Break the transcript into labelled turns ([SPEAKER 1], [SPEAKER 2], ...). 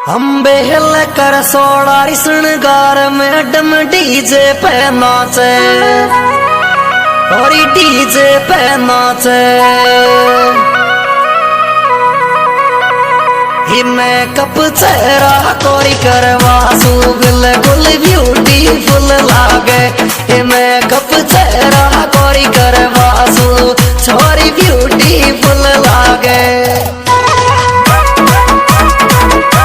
[SPEAKER 1] अम्बे हिल कर सोड़ारी श्रृंगार madam DJ पे नाचे और डीजे पे नाचे। ही मेकअप चेहरा कोरी करवा सू बिल्कुल ब्यूटीफुल लागे। ही मेकअप चेहरा कोरी करवा सू छोरी ब्यूटीफुल लागे।